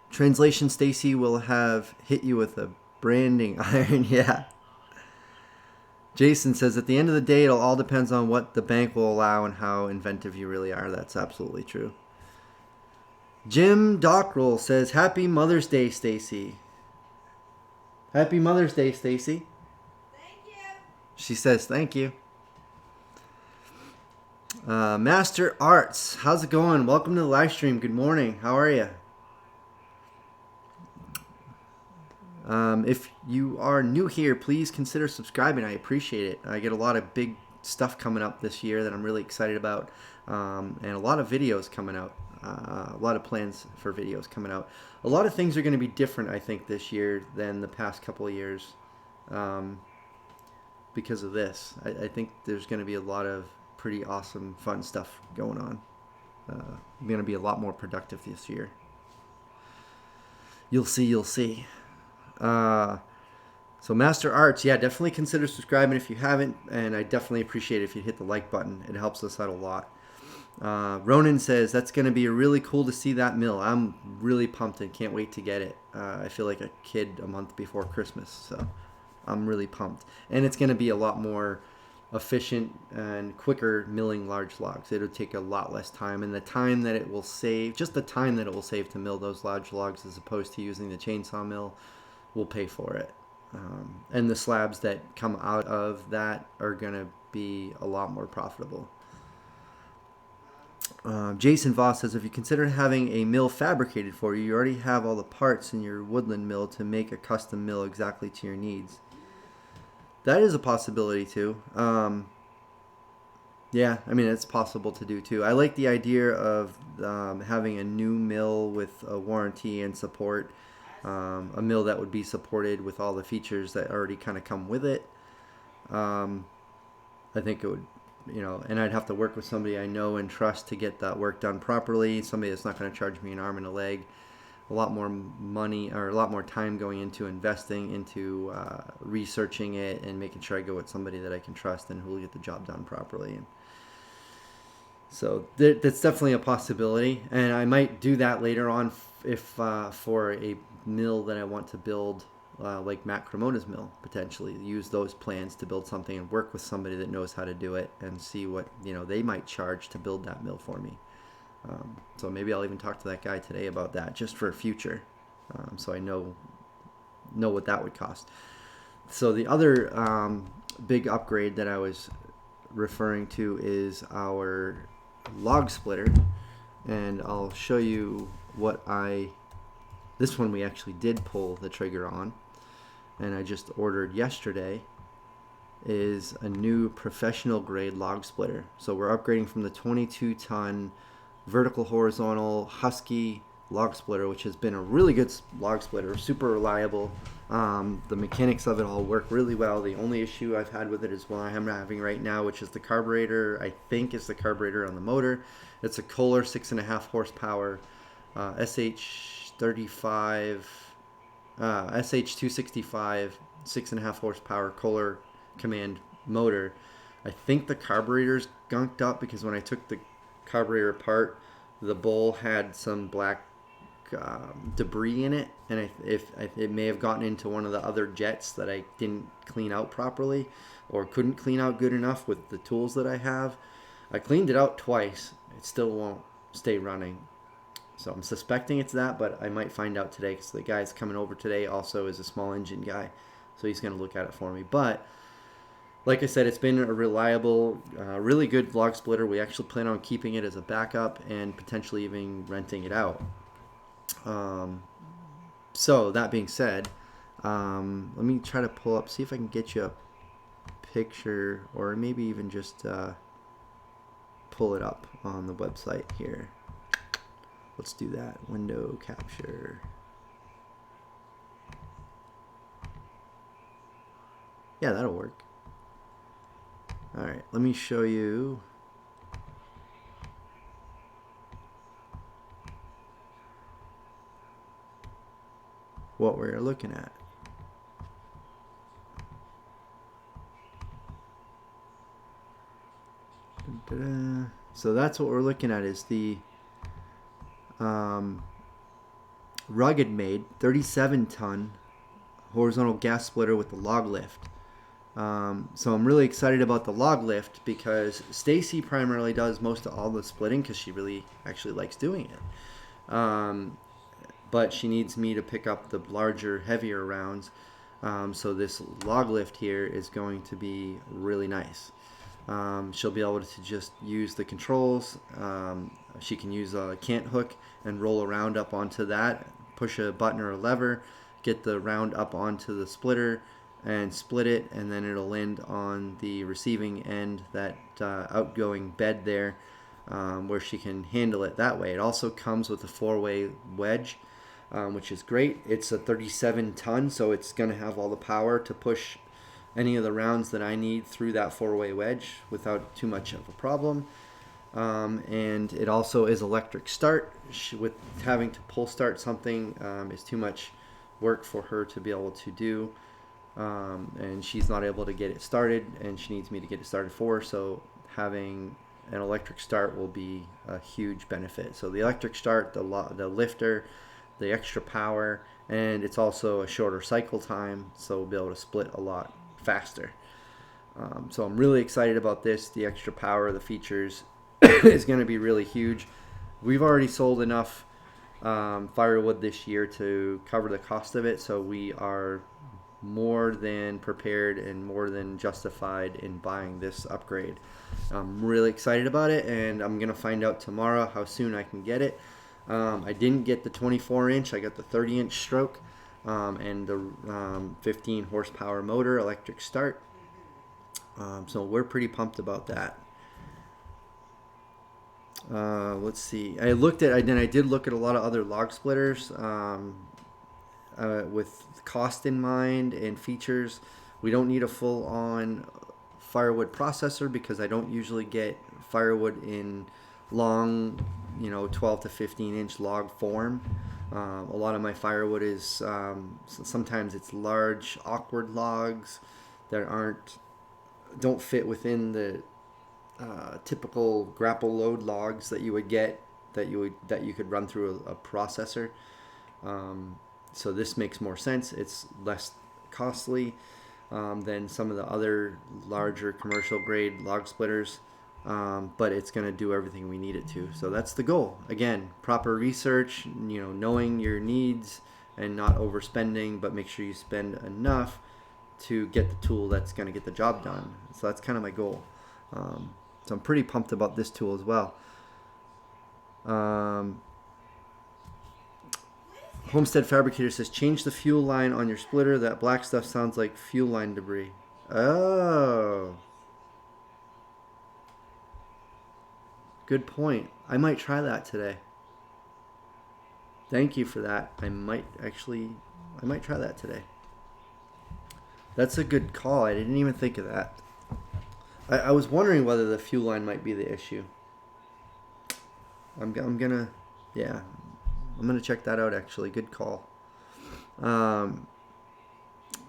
Translation Stacy will have hit you with a branding iron. Yeah. Jason says, at the end of the day, it all depends on what the bank will allow and how inventive you really are. That's absolutely true. Jim Dockrell says, happy Mother's Day, Stacy. Happy Mother's Day, Stacy. Thank you. She says, thank you. Master Arts, how's it going? Welcome to the live stream. Good morning. How are you? If you are new here, please consider subscribing. I appreciate it. I get a lot of big stuff coming up this year that I'm really excited about, and a lot of videos coming out. A lot of plans for videos coming out. A lot of things are going to be different, I think, this year than the past couple of years, because of this. I think there's going to be a lot of pretty awesome, fun stuff going on. I'm going to be a lot more productive this year. You'll see, you'll see. So Master Arts, yeah, definitely consider subscribing if you haven't, and I definitely appreciate it if you hit the like button. It helps us out a lot. Ronan says, that's going to be really cool to see that mill. I'm really pumped and can't wait to get it. I feel like a kid a month before Christmas, so I'm really pumped. And it's going to be a lot more efficient and quicker milling large logs. It'll take a lot less time, and the time that it will save, just the time that it will save to mill those large logs as opposed to using the chainsaw mill, will pay for it. And the slabs that come out of that are going to be a lot more profitable. Jason Voss says, if you consider having a mill fabricated for you, you already have all the parts in your Woodland mill to make a custom mill exactly to your needs. That is a possibility too. Yeah, I mean, it's possible to do too. I like the idea of having a new mill with a warranty and support, a mill that would be supported with all the features that already kind of come with it. Um, I think it would, and I'd have to work with somebody I know and trust to get that work done properly, somebody that's not going to charge me an arm and a leg. A lot more money or a lot more time going into investing into researching it and making sure I go with somebody that I can trust and who will get the job done properly. And so that's definitely a possibility, and I might do that later on if for a mill that I want to build, like Matt Cremona's mill, potentially use those plans to build something and work with somebody that knows how to do it and see what they might charge to build that mill for me. So maybe I'll even talk to that guy today about that, just for future, so I know what that would cost. So the other big upgrade that I was referring to is our log splitter, and I'll show you this one we actually did pull the trigger on, and I just ordered yesterday, is a new professional grade log splitter. So we're upgrading from the 22-ton vertical horizontal Husky log splitter, which has been a really good log splitter, super reliable. The mechanics of it all work really well. The only issue I've had with it is one I'm having right now, which is the carburetor. I think it's the carburetor on the motor. It's a Kohler 6.5 horsepower SH35 SH265 6.5 horsepower Kohler command motor. I think the carburetor's gunked up because when I took the carburetor apart, the bowl had some black debris in it, and it may have gotten into one of the other jets that I didn't clean out properly or couldn't clean out good enough with the tools that I have. I cleaned it out twice. It still won't stay running. So I'm suspecting it's that, but I might find out today because the guy's coming over today also is a small engine guy, so he's going to look at it for me. But like I said, it's been a reliable, really good log splitter. We actually plan on keeping it as a backup and potentially even renting it out. So that being said, let me try to pull up, see if I can get you a picture, or maybe even just pull it up on the website here. Let's do that. Window capture. Yeah, that'll work. All right, let me show you what we're looking at. Da-da-da. So that's what we're looking at, is the rugged made 37-ton horizontal gas splitter with the log lift. So I'm really excited about the log lift because Stacy primarily does most of all the splitting because she really actually likes doing it. But she needs me to pick up the larger, heavier rounds. So this log lift here is going to be really nice. She'll be able to just use the controls. She can use a cant hook and roll a round up onto that, push a button or a lever, get the round up onto the splitter and split it, and then it'll land on the receiving end, that outgoing bed there, where she can handle it that way. It also comes with a 4-way wedge, which is great. It's a 37-ton, so it's going to have all the power to push any of the rounds that I need through that 4-way wedge without too much of a problem. And it also is electric start. With having to pull start something is too much work for her to be able to do. And she's not able to get it started, and she needs me to get it started for her. So having an electric start will be a huge benefit. So the electric start, the lifter, the extra power, and it's also a shorter cycle time, so we'll be able to split a lot faster. So I'm really excited about this. The extra power, the features is going to be really huge. We've already sold enough firewood this year to cover the cost of it, so we are more than prepared and more than justified in buying this upgrade. I'm really excited about it, and I'm going to find out tomorrow how soon I can get it. I didn't get the 24-inch. I got the 30-inch stroke and the 15 horsepower motor, electric start. So we're pretty pumped about that. Let's see. I did look at a lot of other log splitters with cost in mind and features. We don't need a full-on firewood processor because I don't usually get firewood in long, 12 to 15 inch log form. A lot of my firewood is sometimes it's large, awkward logs that don't fit within the typical grapple load logs that you would get that you could run through a processor. So this makes more sense. It's less costly than some of the other larger commercial grade log splitters, but it's going to do everything we need it to. So that's the goal. Again, proper research, knowing your needs and not overspending, but make sure you spend enough to get the tool that's going to get the job done. So that's kind of my goal. So I'm pretty pumped about this tool as well. Homestead Fabricator says, change the fuel line on your splitter. That black stuff sounds like fuel line debris. Oh. Good point. I might try that today. Thank you for that. I might try that today. That's a good call. I didn't even think of that. I was wondering whether the fuel line might be the issue. I'm gonna check that out actually. Good call.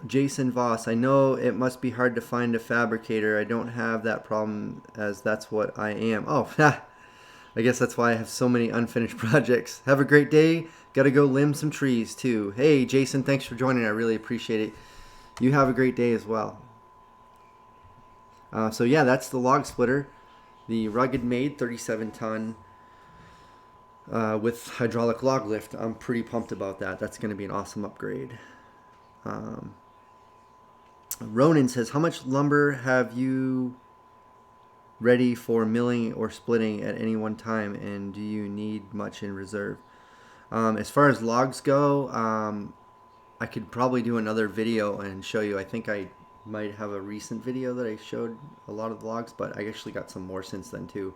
Jason Voss, I know it must be hard to find a fabricator. I don't have that problem as that's what I am. Oh, I guess that's why I have so many unfinished projects. Have a great day. Gotta go limb some trees too. Hey Jason, thanks for joining. I really appreciate it. You have a great day as well. So yeah, that's the log splitter, the rugged made 37 ton with hydraulic log lift. I'm pretty pumped about that. That's going to be an awesome upgrade. Ronan says, how much lumber have you ready for milling or splitting at any one time, and do you need much in reserve? As far as logs go, I could probably do another video and show you. I think I might have a recent video that I showed a lot of the logs, but I actually got some more since then too.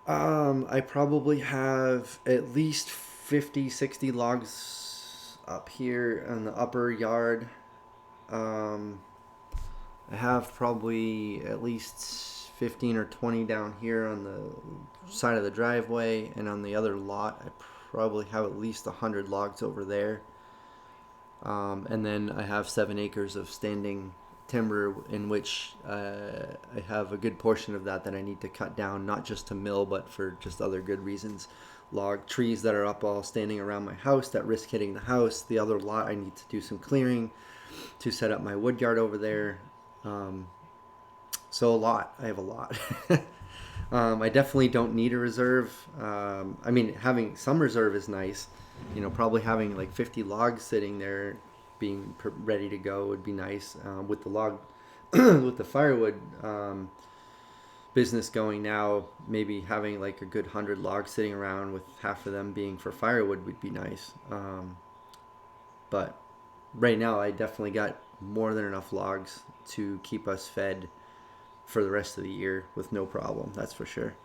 I probably have at least 50, 60 logs up here in the upper yard. I have probably at least 15 or 20 down here on the side of the driveway, and on the other lot I probably have at least 100 logs over there. And then I have 7 acres of standing timber in which I have a good portion of that I need to cut down, not just to mill, but for just other good reasons. Log trees that are up all standing around my house that risk hitting the house. The other lot I need to do some clearing to set up my wood yard over there. So a lot. I have a lot. I definitely don't need a reserve. I mean, having some reserve is nice. Probably having like 50 logs sitting there being ready to go would be nice. With the log, with the firewood business going now, maybe having like a good 100 logs sitting around with half of them being for firewood would be nice. But right now I definitely got more than enough logs to keep us fed for the rest of the year with no problem. That's for sure.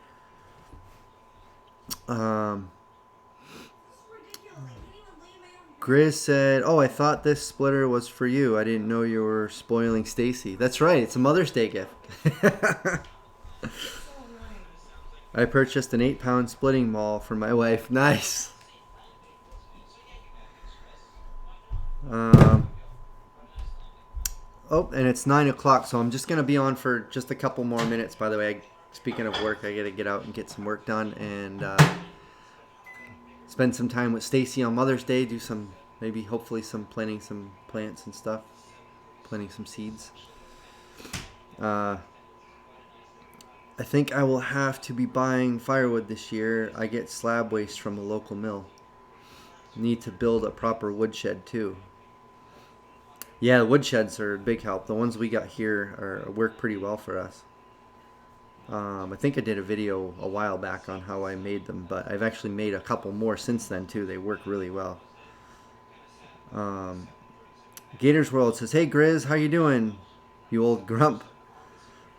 Grizz said, oh, I thought this splitter was for you. I didn't know you were spoiling Stacy. That's right. It's a Mother's Day gift. I purchased an 8-pound splitting maul for my wife. Nice. Oh, and it's 9 o'clock, so I'm just going to be on for just a couple more minutes. By the way, speaking of work, I got to get out and get some work done and spend some time with Stacy on Mother's Day. Do some, maybe hopefully planting some plants and stuff. Planting some seeds. I think I will have to be buying firewood this year. I get slab waste from a local mill. Need to build a proper woodshed too. Yeah, the woodsheds are a big help. The ones we got here work pretty well for us. I think I did a video a while back on how I made them, but I've actually made a couple more since then too. They work really well. Gators World says, hey Grizz, how you doing? You old grump.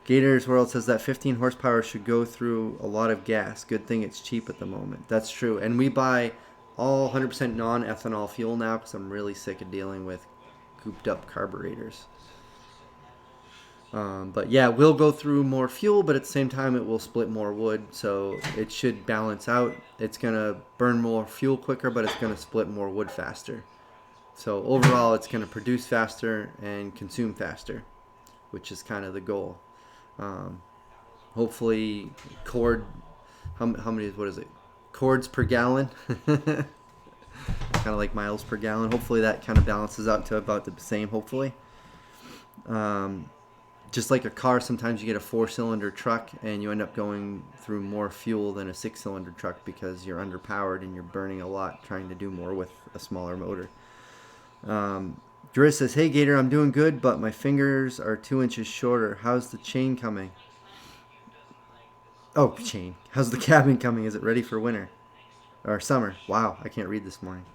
Gators World says that 15 horsepower should go through a lot of gas. Good thing it's cheap at the moment. That's true. And we buy all 100% non-ethanol fuel now because I'm really sick of dealing with cooped up carburetors. But yeah, we'll go through more fuel, but at the same time, it will split more wood, so it should balance out. It's going to burn more fuel quicker, but it's going to split more wood faster. So overall, it's going to produce faster and consume faster, which is kind of the goal. Hopefully, how many, what is it? Cords per gallon? Kind of like miles per gallon. Hopefully that kind of balances out to about the same, hopefully. Just like a car, sometimes you get a 4-cylinder truck and you end up going through more fuel than a 6-cylinder truck because you're underpowered and you're burning a lot trying to do more with a smaller motor. Doris says, hey Gator, I'm doing good, but my fingers are 2 inches shorter. How's the chain coming? Oh, chain. How's the cabin coming? Is it ready for winter? Or summer? Wow, I can't read this morning.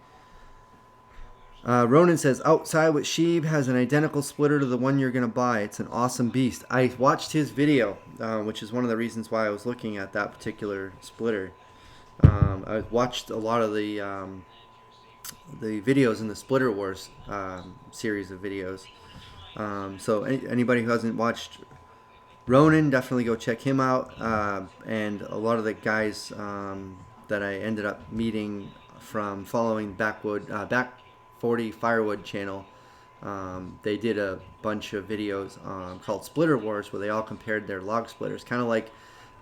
Ronan says, outside with Sheeb has an identical splitter to the one you're going to buy. It's an awesome beast. I watched his video, which is one of the reasons why I was looking at that particular splitter. I watched a lot of the videos in the Splitter Wars series of videos. So anybody who hasn't watched Ronan, definitely go check him out. And a lot of the guys that I ended up meeting from following Back 40 Firewood channel, they did a bunch of videos called Splitter Wars where they all compared their log splitters, kind of like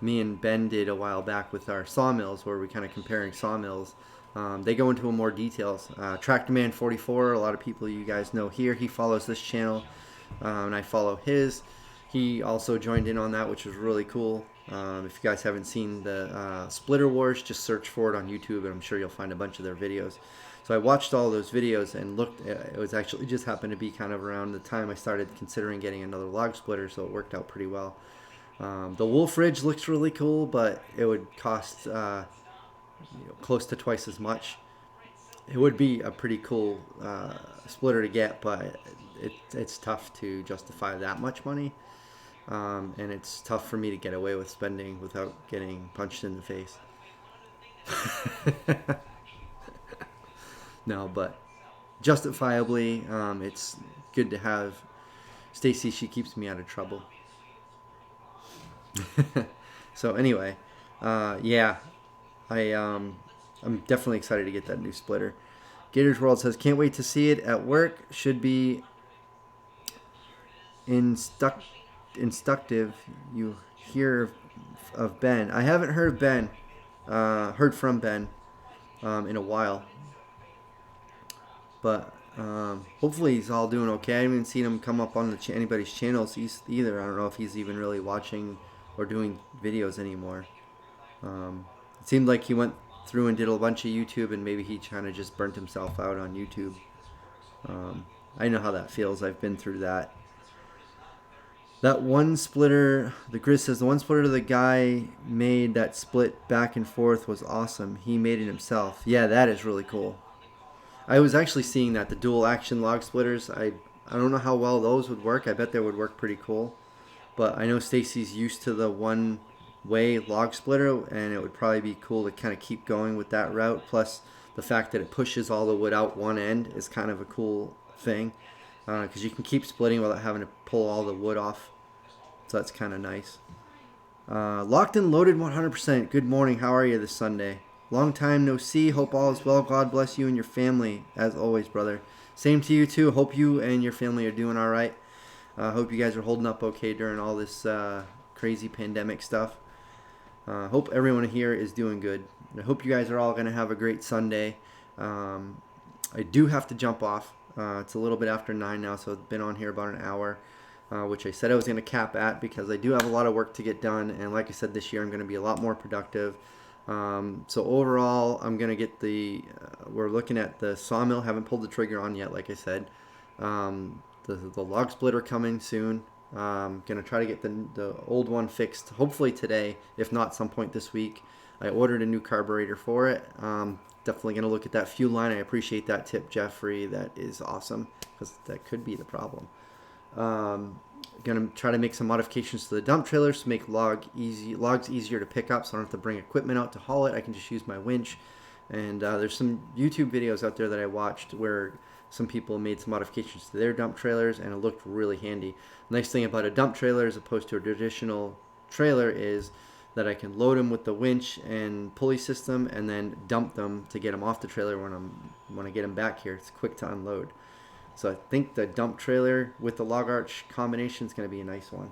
me and Ben did a while back with our sawmills, where we kind of comparing sawmills. They go into more details. Tractorman 44, a lot of people you guys know here, he follows this channel, and I follow his. He also joined in on that, which was really cool. If you guys haven't seen the Splitter Wars, just search for it on YouTube, and I'm sure you'll find a bunch of their videos. So I watched all those videos and looked. It was actually just happened to be kind of around the time I started considering getting another log splitter, so it worked out pretty well. The Wolf Ridge looks really cool, but it would cost close to twice as much. It would be a pretty cool splitter to get, but it's tough to justify that much money. And it's tough for me to get away with spending without getting punched in the face. No, but justifiably, it's good to have Stacy. She keeps me out of trouble. So anyway, yeah, I'm definitely excited to get that new splitter. Gators World says, can't wait to see it at work. Should be instructive. You hear of Ben. I haven't heard from Ben in a while. But hopefully he's all doing okay. I haven't even seen him come up on anybody's channels either. I don't know if he's even really watching or doing videos anymore. It seemed like he went through and did a bunch of YouTube, and maybe he kind of just burnt himself out on YouTube. I know how that feels. I've been through that. That one splitter, the Grizz says, the one splitter the guy made that split back and forth was awesome. He made it himself. Yeah, that is really cool. I was actually seeing that, the dual action log splitters. I don't know how well those would work. I bet they would work pretty cool. But I know Stacy's used to the one-way log splitter, and it would probably be cool to kind of keep going with that route. Plus, the fact that it pushes all the wood out one end is kind of a cool thing, because you can keep splitting without having to pull all the wood off. So that's kind of nice. Locked and loaded 100%. Good morning. How are you this Sunday? Long time no see. Hope all is well. God bless you and your family, as always, brother. Same to you, too. Hope you and your family are doing all right. Hope you guys are holding up okay during all this crazy pandemic stuff. Hope everyone here is doing good. I hope you guys are all going to have a great Sunday. I do have to jump off. It's a little bit after 9 now, so I've been on here about an hour, which I said I was going to cap at because I do have a lot of work to get done. And like I said, this year I'm going to be a lot more productive. So overall, I'm going to get we're looking at the sawmill. Haven't pulled the trigger on yet, like I said. The log splitter coming soon. Going to try to get the old one fixed, hopefully today, if not some point this week. I ordered a new carburetor for it. Definitely going to look at that fuel line. I appreciate that tip, Jeffrey. That is awesome, because that could be the problem. Gonna try to make some modifications to the dump trailers to make logs easier to pick up, so I don't have to bring equipment out to haul it. I can just use my winch. And there's some YouTube videos out there that I watched where some people made some modifications to their dump trailers, and it looked really handy. Nice thing about a dump trailer as opposed to a traditional trailer is that I can load them with the winch and pulley system and then dump them to get them off the trailer when I get them back here. It's quick to unload. So I think the dump trailer with the log arch combination is going to be a nice one.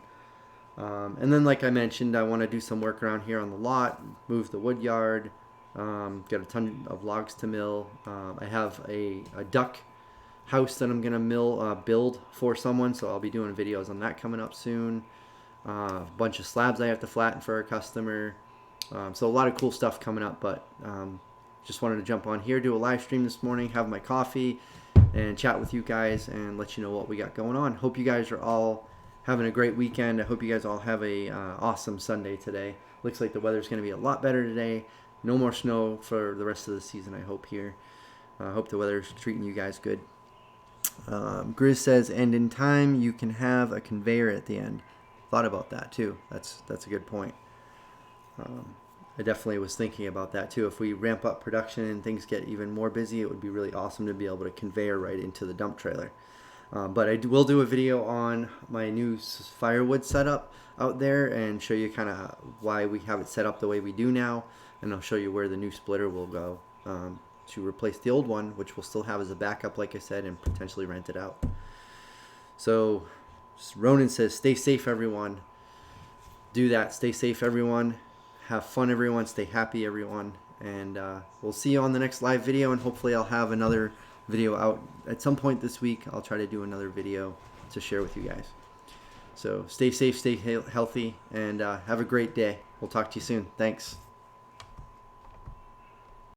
And then, like I mentioned, I want to do some work around here on the lot, move the wood yard, get a ton of logs to mill. I have a duck house that I'm going to build for someone, so I'll be doing videos on that coming up soon. A bunch of slabs I have to flatten for a customer. So a lot of cool stuff coming up, but just wanted to jump on here, do a live stream this morning, have my coffee, and chat with you guys and let you know what we got going on. Hope you guys are all having a great weekend. I hope you guys all have a awesome Sunday today. Looks like the weather's going to be a lot better today. No more snow for the rest of the season, I hope, here. I hope the weather's treating you guys good. Grizz says, and in time you can have a conveyor at the end. Thought about that too. That's a good point. I definitely was thinking about that too. If we ramp up production and things get even more busy, it would be really awesome to be able to conveyor right into the dump trailer. But I will do a video on my new firewood setup out there and show you kind of why we have it set up the way we do now. And I'll show you where the new splitter will go to replace the old one, which we'll still have as a backup, like I said, and potentially rent it out. So Ronan says, stay safe, everyone. Do that. Stay safe, everyone. Have fun, everyone. Stay happy, everyone. And we'll see you on the next live video, and hopefully I'll have another video out at some point this week. I'll try to do another video to share with you guys. So stay safe, stay healthy, and have a great day. We'll talk to you soon. Thanks.